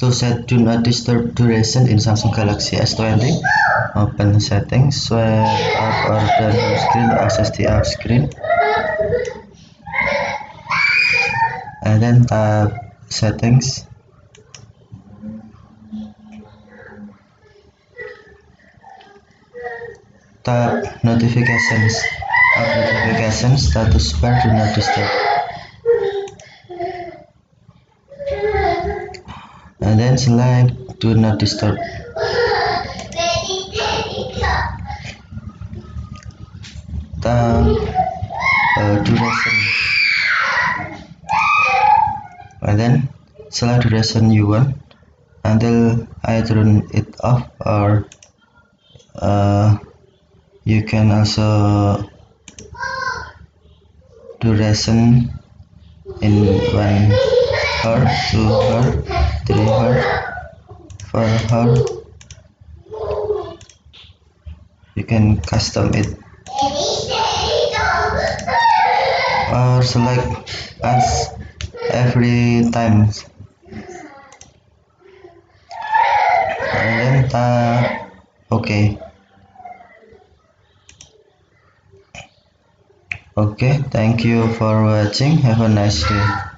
To set do not disturb duration in Samsung Galaxy S20, open settings, swipe up or down home screen to access the app screen, and then tap settings. Tap notifications. App notifications status bar do not disturb. And then select do not disturb. Tap duration. And then select duration you want until I turn it off, or you can also duration in 1 hour, 2 hour, 3 hour, 4 hour. You can custom it or select as every time, and then tap OK. Okay, thank you for watching. Have a nice day.